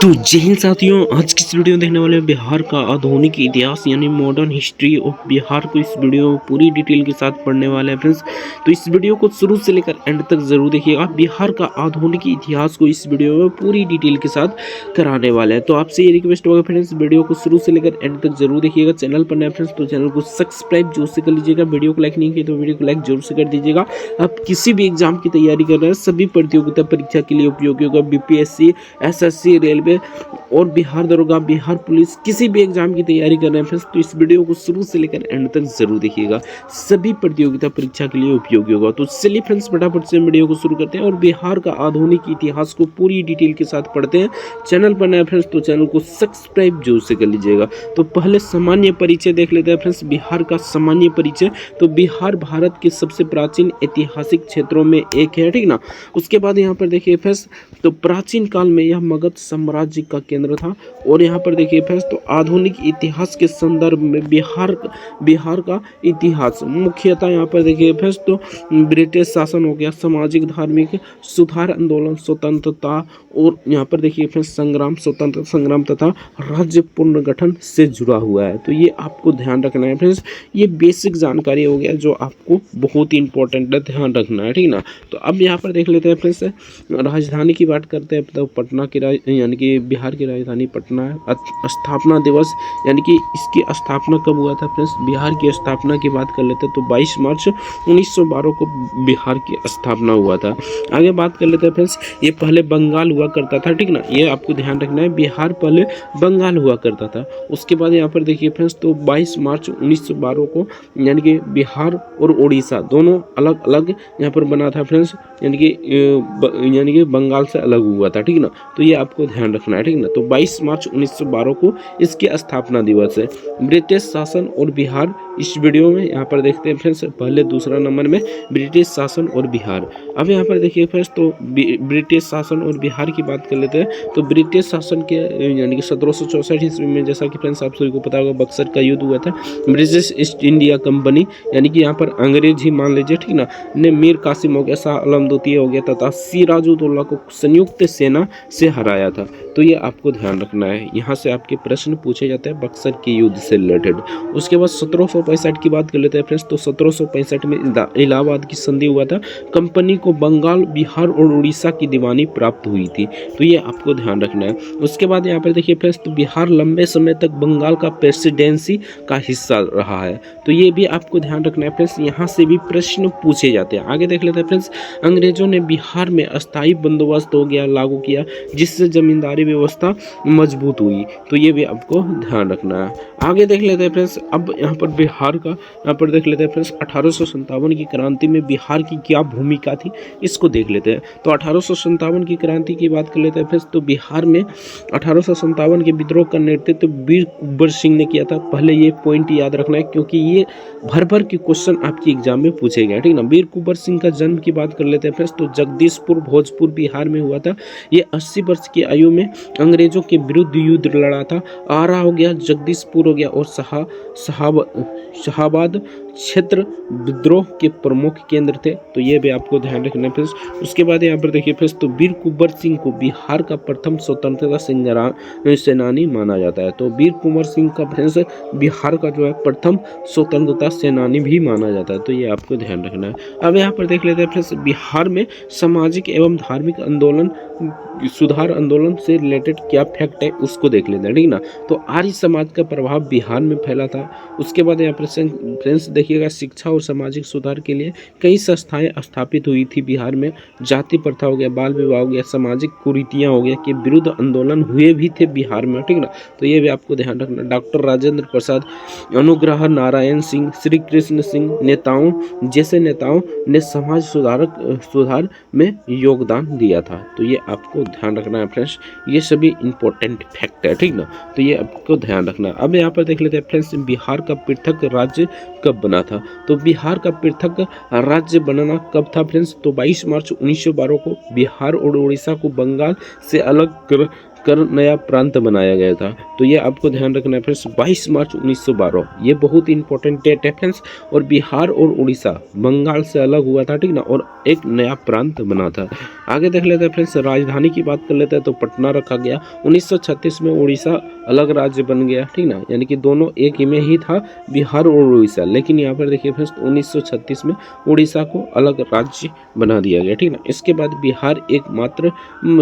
तो जय हिंद साथियों, आज की इस वीडियो में देखने वाले हैं बिहार का आधुनिक इतिहास यानी मॉडर्न हिस्ट्री ऑफ बिहार को इस वीडियो में पूरी डिटेल के साथ पढ़ने वाले हैं फ्रेंड्स। तो इस वीडियो को शुरू से लेकर एंड तक जरूर देखिएगा। बिहार का आधुनिक इतिहास को इस वीडियो में पूरी डिटेल के साथ कराने वाले हैं। तो आपसे ये रिक्वेस्ट होगा फ्रेंड्स, वीडियो को शुरू से लेकर एंड तक जरूर देखिएगा। चैनल पर नए फ्रेंड्स तो चैनल को सब्सक्राइब जरूर से कर लीजिएगा। वीडियो को लाइक नहीं किया तो वीडियो को लाइक जरूर से कर दीजिएगा। आप किसी भी एग्जाम की तैयारी कर रहे हैं, सभी प्रतियोगिता परीक्षा के लिए उपयोगी होगा। बीपीएससी, एसएससी, रेलवे और बिहार दरोगा, बिहार पुलिस, किसी भी एग्जाम की तैयारी कर रहे हैं फ्रेंड्स तो इस वीडियो को शुरू से लेकर एंड तक जरूर देखिएगा। सभी प्रतियोगिता परीक्षा के लिए उपयोगी होगा। तो चलिए फ्रेंड्स, फटाफट से वीडियो को शुरू करते हैं और बिहार का आधुनिक इतिहास को पूरी डिटेल के साथ पढ़ते हैं। चैनल पर नए फ्रेंड्स तो चैनल को सब्सक्राइब जरूर से कर लीजिएगा। तो पहले सामान्य परिचय देख लेते हैं फ्रेंड्स। बिहार का सामान्य परिचय, तो बिहार भारत के सबसे प्राचीन ऐतिहासिक क्षेत्रों में एक है, ठीक ना। उसके बाद यहाँ पर देखिए फ्रेंड्स, तो प्राचीन काल में यह मगध साम्राज्य का केंद्र था। और यहाँ पर देखिए फ्रेंड्स, तो आधुनिक इतिहास के संदर्भ में बिहार का इतिहास मुख्यतः यहाँ पर देखिए फ्रेंड्स, तो ब्रिटिश शासन हो गया, सामाजिक धार्मिक सुधार आंदोलन, स्वतंत्रता और यहाँ पर देखिए फ्रेंड्स संग्राम, स्वतंत्रता संग्राम तथा राज्य पुनर्गठन से जुड़ा हुआ है। तो ये आपको ध्यान रखना है फ्रेंड्स। ये बेसिक जानकारी हो गया जो आपको बहुत ही इंपॉर्टेंट है, ध्यान रखना है, ठीक ना। तो अब यहाँ पर देख लेते हैं फ्रेंड्स, राजधानी की बात करते हैं। तो पटना की यानी कि बिहार की राजधानी पटना है। स्थापना दिवस यानी कि इसकी स्थापना कब हुआ था फ्रेंड्स। बिहार की स्थापना की बात कर लेते हैं तो 22 मार्च 1912 को बिहार की स्थापना हुआ था। आगे बात कर लेते हैं फ्रेंड्स, ये पहले बंगाल हुआ करता था, ठीक ना। ये आपको ध्यान रखना है, बिहार पहले बंगाल हुआ करता था। उसके बाद यहाँ पर देखिए फ्रेंड्स, तो 22 मार्च 1912 को यानी कि बिहार और उड़ीसा दोनों अलग अलग यहाँ पर बना था फ्रेंड्स, यानी कि बंगाल से अलग हुआ था, ठीक ना। तो ये आपको ध्यान रखना है, ठीक ना। तो 22 मार्च 1912 को इसकी स्थापना दिवस है। ब्रिटिश शासन और बिहार, इस वीडियो में यहाँ पर देखते हैं फ्रेंड्स, पहले दूसरा नंबर में ब्रिटिश शासन और बिहार। अब यहाँ पर देखिए फ्रेंड्स, तो ब्रिटिश शासन और बिहार की बात कर लेते हैं। तो ब्रिटिश शासन के यानी कि 1764 ईस्वी में, जैसा कि फ्रेंड्स आप सभी को पता होगा, बक्सर का युद्ध हुआ था। ब्रिटिश ईस्ट इंडिया कंपनी यानी कि यहाँ पर अंग्रेज ही मान लीजिए, ठीक ना, ने मीर कासिम हो गया, शाह आलम द्वितीय हो गया तथा सिराजुद्दौला को संयुक्त सेना से हराया था। तो ये आपको ध्यान रखना है, यहाँ से आपके प्रश्न पूछे जाते हैं बक्सर के युद्ध से रिलेटेड। उसके बाद 1765 की बात कर लेते हैं फ्रेंड्स। तो 1765 में इलाहाबाद की संधि हुआ था। कंपनी को बंगाल, बिहार और उड़ीसा की दीवानी प्राप्त हुई थी। तो ये आपको ध्यान रखना है। उसके बाद यहाँ पर देखिए फ्रेंड्स, तो बिहार लंबे समय तक बंगाल का प्रेसिडेंसी का हिस्सा रहा है। तो ये भी आपको ध्यान रखना है फ्रेंड्स, यहाँ से भी प्रश्न पूछे जाते हैं। आगे देख लेते हैं फ्रेंड्स, अंग्रेजों ने बिहार में अस्थायी बंदोबस्त हो गया लागू किया, जिससे जमींदारी व्यवस्था मजबूत हुई। तो ये भी आपको ध्यान रखना है। आगे देख लेते हैं फ्रेंड्स, अब यहाँ पर बिहार का यहाँ पर देख लेते हैं फ्रेंड्स, 1857 की क्रांति में बिहार की क्या भूमिका थी, इसको देख लेते हैं। तो 1857 की क्रांति की बात कर लेते हैं फ्रेंड्स। तो बिहार में 1857 के विद्रोह का नेतृत्व वीर कुंवर सिंह ने किया था। पहले ये पॉइंट याद रखना है क्योंकि ये भर के क्वेश्चन आपके एग्जाम में पूछे गए, ठीक ना। वीर कुंवर सिंह का जन्म की बात कर लेते हैं फ्रेंड्स। तो जगदीशपुर, भोजपुर, बिहार में हुआ था। ये 80 वर्ष की आयु में अंग्रेजों के विरुद्ध युद्ध लड़ा था। आरा हो गया, जगदीशपुर हो गया और शाहाबाद क्षेत्र विद्रोह के प्रमुख केंद्र थे। तो ये भी आपको ध्यान रखना है फ्रेंड्स। उसके बाद यहाँ पर देखिए फ्रेंड्स, तो वीर कुंवर सिंह को बिहार का प्रथम स्वतंत्रता सेनानी माना जाता है। तो वीर कुंवर सिंह का फ्रेंड्स बिहार का जो है प्रथम स्वतंत्रता सेनानी भी माना जाता है। तो ये आपको ध्यान रखना है। अब यहाँ पर देख लेते हैं फ्रेंड्स, बिहार में सामाजिक एवं धार्मिक आंदोलन, सुधार आंदोलन से रिलेटेड क्या फैक्ट है उसको देख लेते हैं, ठीक ना। तो आर्य समाज का प्रभाव बिहार में फैला था। उसके बाद यहाँ पर फ्रेंड्स देखिएगा, शिक्षा और सामाजिक सुधार के लिए कई संस्थाएं स्थापित हुई थी बिहार में। जाति प्रथा हो गया, बाल विवाह हो गया, सामाजिक कुरीतियां हो गया के विरुद्ध आंदोलन हुए भी थे बिहार में, ठीक ना। तो ये भी आपको ध्यान रखना। डॉक्टर राजेंद्र प्रसाद, अनुग्रह नारायण सिंह, श्री कृष्ण सिंह नेताओं जैसे नेताओं ने समाज सुधार में योगदान दिया था। तो ये आपको ध्यान रखना है फ्रेंड्स, ये सभी इंपॉर्टेंट फैक्ट है, ठीक ना। तो ये आपको ध्यान रखना है। अब यहाँ पर देख लेते हैं फ्रेंड्स, बिहार का पृथक राज्य कब बना था। तो बिहार का पृथक राज्य बनना कब था फ्रेंड्स। तो 22 मार्च 1912 को बिहार और उड़ीसा को बंगाल से अलग कर नया प्रांत बनाया गया था। तो ये आपको ध्यान रखना है फ्रेंड्स। 22 मार्च 1912 ये बहुत इंपॉर्टेंट डेट है फ्रेंड्स। और बिहार और उड़ीसा बंगाल से अलग हुआ था, ठीक ना, और एक नया प्रांत बना था। आगे देख लेते हैं फ्रेंड्स, राजधानी की बात कर लेते हैं तो पटना रखा गया। 1936 में उड़ीसा अलग राज्य बन गया, ठीक ना, यानी कि दोनों एक ही में ही था, बिहार और उड़ीसा। लेकिन यहाँ पर देखिए फ्रेंड्स 1936 में उड़ीसा को अलग राज्य बना दिया गया, ठीक ना। इसके बाद बिहार एकमात्र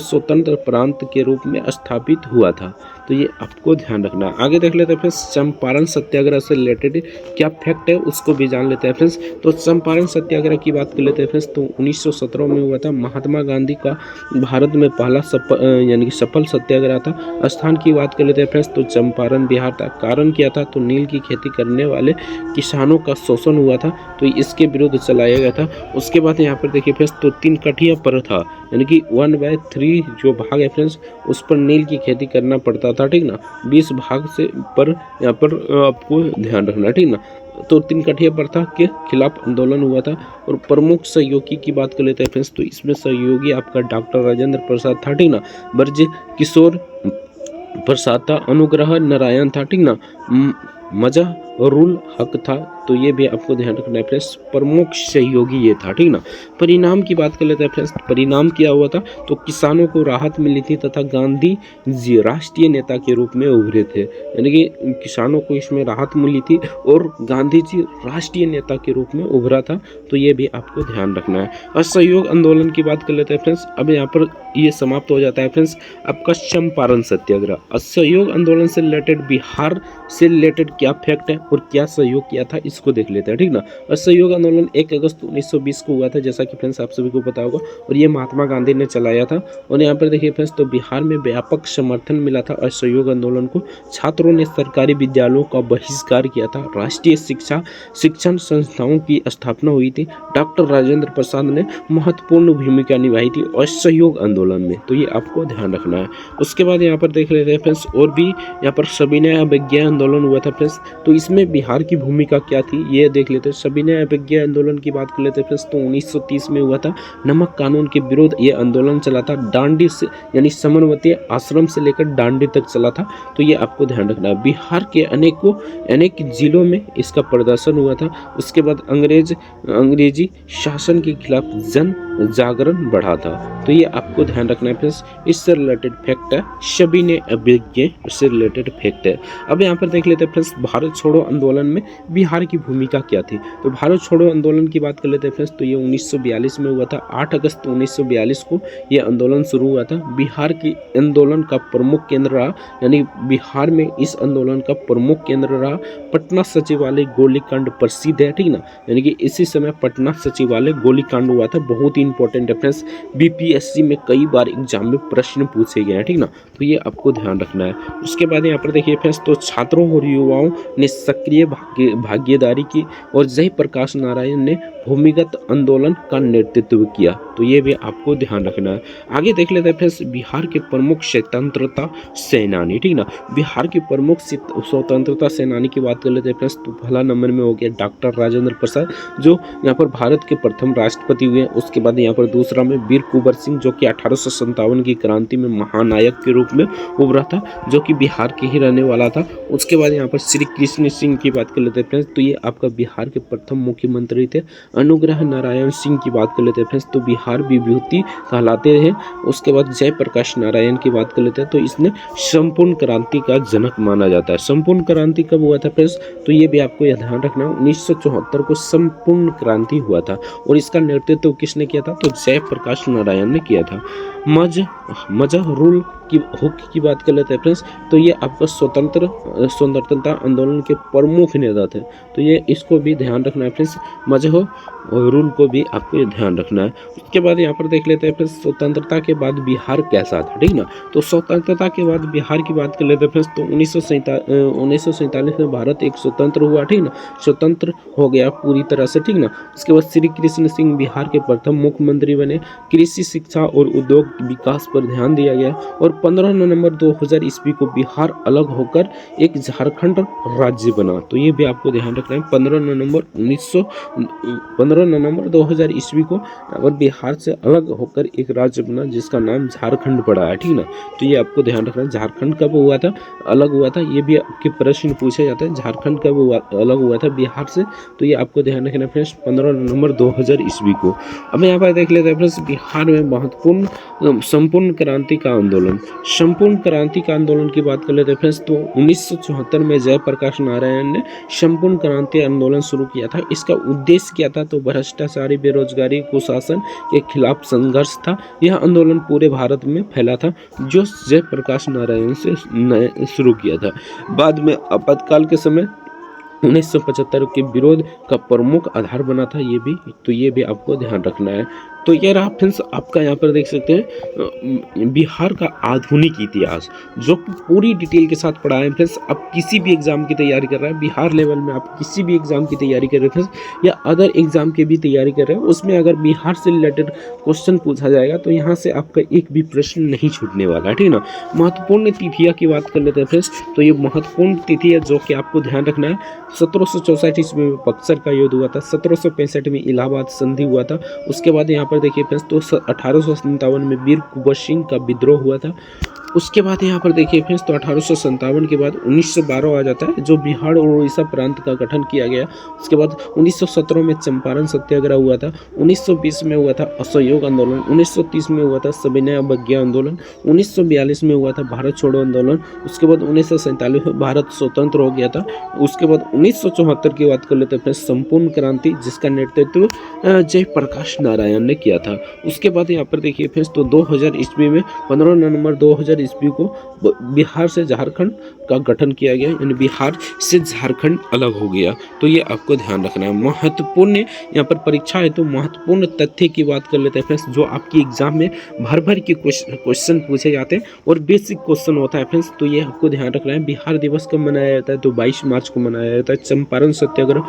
स्वतंत्र प्रांत के रूप में स्थापित हुआ था। तो ये आपको ध्यान रखना है। आगे देख लेते हैं फ्रेंड्स, चंपारण सत्याग्रह से रिलेटेड क्या फैक्ट है उसको भी जान लेते हैं फ्रेंड्स। तो चंपारण सत्याग्रह की बात कर लेते हैं फ्रेंड्स। तो 1917 में हुआ था। महात्मा गांधी का भारत में पहला यानी कि सफल सत्याग्रह था। स्थान की बात कर लेते हैं फ्रेंड्स, तो चंपारण बिहार था। कारण क्या था, तो नील की खेती करने वाले किसानों का शोषण हुआ था, तो इसके विरुद्ध चलाया गया था। उसके बाद यहाँ पर देखिए फ्रेंड्स, तो 3 कठिया पर था, यानी कि 1/3 जो भाग है फ्रेंड्स उस पर नील की खेती करना पड़ता था, ठीक ना। 20 भाग से पर यहाँ पर आपको ध्यान रखना, ठीक ना। तो 3 कठिया प्रथा के खिलाफ आंदोलन हुआ था। और प्रमुख सहयोगी की बात कर लेते हैं फ्रेंड्स, तो इसमें सहयोगी आपका डॉक्टर राजेंद्र प्रसाद था, ठीक ना। ब्रज किशोर प्रसाद था। अनुग्रह नारायण था, ठीक ना। मजहरुल हक था। तो ये भी आपको ध्यान रखना है फ्रेंड्स, प्रमुख सहयोगी ये था, ठीक ना। परिणाम की बात कर लेते हैं फ्रेंड्स। परिणाम क्या हुआ था, तो किसानों को राहत मिली थी तथा गांधी जी राष्ट्रीय नेता के रूप में उभरे थे, यानी कि किसानों को इसमें राहत मिली थी और गांधी जी राष्ट्रीय नेता के रूप में उभरा था। तो ये भी आपको ध्यान रखना है। असहयोग आंदोलन की बात कर लेते हैं फ्रेंड्स। अब यहाँ पर ये समाप्त हो जाता है फ्रेंड्स आपका चंपारण सत्याग्रह। असहयोग आंदोलन से रिलेटेड, बिहार से रिलेटेड क्या फैक्ट है और क्या सहयोग किया था इसको देख लेते हैं, ठीक ना। असहयोग आंदोलन 1 अगस्त 1920 को हुआ था, जैसा कि फ्रेंड्स आप सभी को पता होगा, और ये महात्मा गांधी ने चलाया था। और यहाँ पर देखिए फ्रेंड्स, तो बिहार में व्यापक समर्थन मिला था असहयोग आंदोलन को। छात्रों ने सरकारी विद्यालयों का बहिष्कार किया था। राष्ट्रीय शिक्षण संस्थाओं की स्थापना हुई थी। डॉक्टर राजेंद्र प्रसाद ने महत्वपूर्ण भूमिका निभाई थी असहयोग आंदोलन में। तो ये आपको ध्यान रखना है। उसके बाद यहाँ पर देख लेते हैं फ्रेंड्स, और भी यहाँ पर सविनय अवज्ञा आंदोलन हुआ था फ्रेंड्स। तो इसमें बिहार की भूमिका क्या थी ये देख लेते हैं। सविनय अवज्ञा आंदोलन की बात कर लेते हैं फ्रेंड्स। तो 1930 में हुआ था। नमक कानून के विरोध ये आंदोलन चला था। डांडी से यानी समरवती आश्रम से लेकर डांडी तक चला था। तो ये आपको ध्यान रखना है। बिहार के अनेक जिलों में इसका प्रदर्शन हुआ था। उसके बाद अंग्रेजी शासन के खिलाफ जन जागरण बढ़ा था। तो ये आपको ध्यान रखना है फ्रेंड्स। इससे रिलेटेड फैक्ट है, सविनय अवज्ञा से रिलेटेड फैक्ट है। अब यहाँ पर देख लेते हैं फ्रेंड्स, भारत छोड़ो आंदोलन में बिहार की भूमिका क्या थी। तो भारत छोड़ो आंदोलन की बात कर लेते हैं फ्रेंड्स। तो ये 1942 में हुआ था। 8 अगस्त 1942 को ये आंदोलन शुरू हुआ था। बिहार की आंदोलन का प्रमुख केंद्र रहा, यानी बिहार में इस आंदोलन का प्रमुख केंद्र रहा पटना सचिवालय गोलीकांड प्रसिद्ध है, ठीक ना। यानी कि इसी समय पटना सचिवालय गोलीकांड हुआ था। बहुत ही इंपॉर्टेंट है फ्रेंड्स, बीपीएससी में कई बार एग्जाम में प्रश्न पूछे गए हैं, ठीक ना। तो ये आपको ध्यान रखना है। उसके बाद यहाँ पर देखिए फ्रेंड्स, तो छात्रों और युवाओं ने सक्रिय भागीदारी की और जयप्रकाश नारायण ने भूमिगत आंदोलन का नेतृत्व किया। तो ये भी आपको ध्यान रखना है। आगे देख लेते हैं फ्रेंड्स, बिहार के प्रमुख स्वतंत्रता सेनानी, ठीक ना। बिहार के प्रमुख स्वतंत्रता सेनानी की बात कर लेते हैं फ्रेंड्स। तो पहला नंबर में हो गया डॉक्टर राजेंद्र प्रसाद, जो यहाँ पर भारत के प्रथम राष्ट्रपति हुए। उसके बाद यहाँ पर दूसरा में वीर कुंवर सिंह, जो कि 1857 की क्रांति में महानायक के रूप में उभरा था, जो कि बिहार के ही रहने वाला था। उसके बाद यहाँ पर श्री कृष्ण सिंह की बात कर लेते हैं फ्रेंड्स। तो ये आपका बिहार के प्रथम मुख्यमंत्री थे। अनुग्रह नारायण सिंह की बात कर लेते हैं फ्रेंड्स। तो बिहार विभूति कहलाते हैं। उसके बाद जयप्रकाश नारायण की बात कर लेते हैं। तो इसने संपूर्ण क्रांति का जनक माना जाता है। संपूर्ण क्रांति कब हुआ था फ्रेंड्स, तो ये भी आपको ध्यान रखना है। 1974 को संपूर्ण क्रांति हुआ था और इसका नेतृत्व किसने किया था, तो जयप्रकाश नारायण ने किया था। मजहरुल हुक की बात कर लेते हैं फ्रेंड्स। तो ये आपका स्वतंत्रता आंदोलन के प्रमुख नेता थे। तो ये इसको भी ध्यान रखना है फ्रेंड्स, मजहरुल को भी आपको ये ध्यान रखना है। उसके बाद यहाँ पर देख लेते हैं फ्रेंड्स, स्वतंत्रता के बाद बिहार कैसा था, ठीक ना। तो स्वतंत्रता के बाद बिहार की बात कर लेते हैं फ्रेंड्स। तो 1947 में भारत एक स्वतंत्र हुआ, ठीक ना, स्वतंत्र हो गया पूरी तरह से, ठीक ना। उसके बाद श्री कृष्ण सिंह बिहार के प्रथम मुख्यमंत्री बने। कृषि, शिक्षा और उद्योग विकास पर ध्यान दिया गया और 15 नवंबर 2000 ईस्वी को बिहार अलग होकर एक झारखंड राज्य बना। तो ये भी आपको ध्यान रखना रखना है 15 नवंबर 2000 ईस्वी को यहाँ पर बिहार से अलग होकर एक राज्य बना जिसका नाम झारखंड पड़ा है, ठीक ना। तो ये आपको ध्यान रखना है। झारखंड कब हुआ था, अलग हुआ था, ये भी आपके प्रश्न पूछे जाते हैं। झारखंड कब अलग हुआ था बिहार से, तो ये आपको ध्यान रखना है फ्रेंड्स 15 नवंबर 2000 ईस्वी को। अब यहाँ पर देख लेते हैं फ्रेंड्स बिहार में महत्वपूर्ण संपूर्ण क्रांति का आंदोलन। संपूर्ण क्रांति का आंदोलन की बात कर लेते हैं फ्रेंड्स, तो 1974 में जयप्रकाश नारायण ने संपूर्ण क्रांति आंदोलन शुरू किया था। इसका उद्देश्य क्या था, तो भ्रष्टाचारी, बेरोजगारी, कुशासन के खिलाफ संघर्ष था। यह आंदोलन पूरे भारत में फैला था जो जयप्रकाश नारायण से शुरू किया था। बाद में आपातकाल के समय 1975 के विरोध का प्रमुख आधार बना था ये भी आपको ध्यान रखना है। तो ये रहा फ्रेंड्स आपका यहाँ पर देख सकते हैं बिहार का आधुनिक इतिहास, जो पूरी डिटेल के साथ पढ़ा है फ्रेंड्स। आप किसी भी एग्जाम की तैयारी कर रहे हैं, बिहार लेवल में आप किसी भी एग्जाम की तैयारी कर रहे हैं फ्रेंड्स, या अदर एग्जाम की भी तैयारी कर रहे हैं, उसमें अगर बिहार से रिलेटेड क्वेश्चन पूछा जाएगा तो यहाँ से आपका एक भी प्रश्न नहीं छूटने वाला है, ठीक ना। महत्वपूर्ण तिथियाँ की बात कर लेते हैं फ्रेंड्स, तो ये महत्वपूर्ण तिथि है जो कि आपको ध्यान रखना है। 1764 ईस्वी में बक्सर का युद्ध हुआ था, 1765 में इलाहाबाद संधि हुआ था। उसके बाद यहाँ पर देखिए फ्रेंड्स, तो 1857 में वीर कुंवर सिंह का विद्रोह हुआ था। उसके बाद यहाँ पर देखिए फ्रेंड्स, तो 1857 के बाद 1912 आ जाता है, जो बिहार और उड़ीसा प्रांत का गठन किया गया। उसके बाद 1917 में चंपारण सत्याग्रह हुआ था। 1920 में हुआ था असहयोग आंदोलन। 1930 में हुआ था सविनय अवज्ञा आंदोलन। 1942 में हुआ था भारत छोड़ो आंदोलन। उसके बाद 1947 में भारत स्वतंत्र हो गया था। उसके बाद 1974 की बात कर लेते हैं फ्रेंड्स, संपूर्ण क्रांति, जिसका नेतृत्व जयप्रकाश नारायण ने किया था। उसके बाद यहाँ पर देखिए फ्रेंड्स, तो 2000 ईस्वी में 15 नवंबर 2000 ईस्वी को बिहार से झारखंड का गठन किया गया, यानी बिहार से झारखंड अलग हो गया। तो ये आपको ध्यान रखना है। महत्वपूर्ण यहाँ पर परीक्षा है तो महत्वपूर्ण तथ्य की बात कर लेते हैं फ्रेंड्स, जो आपकी एग्जाम में भर के क्वेश्चन पूछे जाते हैं और बेसिक क्वेश्चन होता है फ्रेंड्स। तो ये आपको ध्यान रखना है। बिहार दिवस कब मनाया जाता है, तो 22 मार्च को मनाया जाता है। चंपारण सत्याग्रह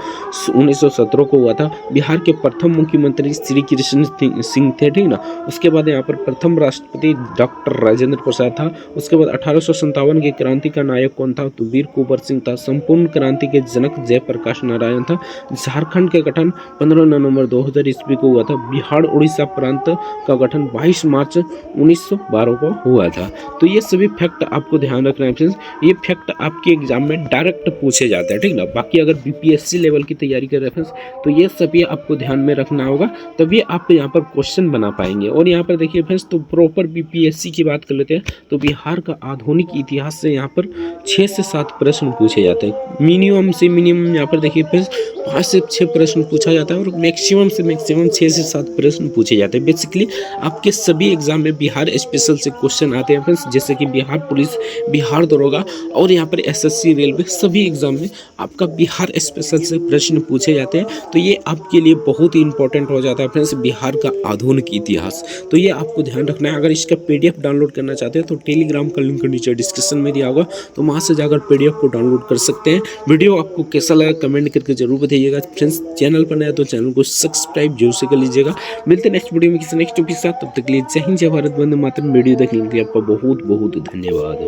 1917 को हुआ था। बिहार के प्रथम मुख्यमंत्री श्री कृष्ण सिंह थे, ठीक ना। उसके बाद यहाँ पर प्रथम राष्ट्रपति डॉक्टर राजेंद्र प्रसाद था। उसके बाद 1857 की क्रांति का नायक कौन था, तो वीर कुंवर सिंह था। संपूर्ण क्रांति के जनक जयप्रकाश नारायण था। झारखंड के गठन 15 नवंबर 2000 ईस्वी को हुआ था। बिहार उड़ीसा प्रांत का गठन 22 मार्च 1912 को हुआ था। तो ये सभी फैक्ट आपको ध्यान रखना है फ्रेंड्स। ये फैक्ट आपके एग्जाम में डायरेक्ट पूछे जाते हैं, ठीक ना। बाकी अगर बीपीएससी लेवल की तैयारी कर रहे हैं फ्रेंड्स, तो ये सभी आपको ध्यान में रखना होगा, तभी आप यहाँ पर क्वेश्चन बना पाएंगे। और यहाँ पर देखिए फ्रेंड्स, तो प्रॉपर बीपीएससी की बात कर लेते हैं, तो बिहार का आधुनिक इतिहास से यहाँ पर 6 से 7 प्रश्न पूछे जाते हैं। मिनिमम से मिनिमम यहाँ पर देखिए फ्रेंड्स 5 से 6 प्रश्न पूछा जाता है, और मैक्सिमम से मैक्सिमम 6 से 7 प्रश्न पूछे जाते हैं। बेसिकली आपके सभी एग्जाम में बिहार स्पेशल से क्वेश्चन आते हैं फ्रेंड्स, जैसे कि बिहार पुलिस, बिहार दरोगा और यहाँ पर एसएससी, रेलवे, सभी एग्जाम में आपका बिहार स्पेशल से प्रश्न पूछे जाते हैं। तो ये आपके लिए बहुत ही इंपॉर्टेंट हो जाता है फ्रेंड्स, बिहार का आधुनिक इतिहास। तो ये आपको ध्यान रखना है। अगर इसका पीडीएफ डाउनलोड करना चाहते हैं तो टेलीग्राम का लिंक नीचे डिस्क्रिप्शन में दिया होगा, तो वहाँ से जाकर पीडीएफ को डाउनलोड कर सकते हैं। वीडियो आपको कैसा लगा कमेंट करके जरूर बताइएगा फ्रेंड्स। चैनल पर नया तो चैनल को सब्सक्राइब जरूर से कर लीजिएगा। मिलते हैं नेक्स्ट वीडियो में किसी नेक्स्ट टॉपिक के साथ। तब तक के लिए जय हिंद, जय भारत, वंदे मातरम। वीडियो देखने के लिए आपका बहुत बहुत धन्यवाद।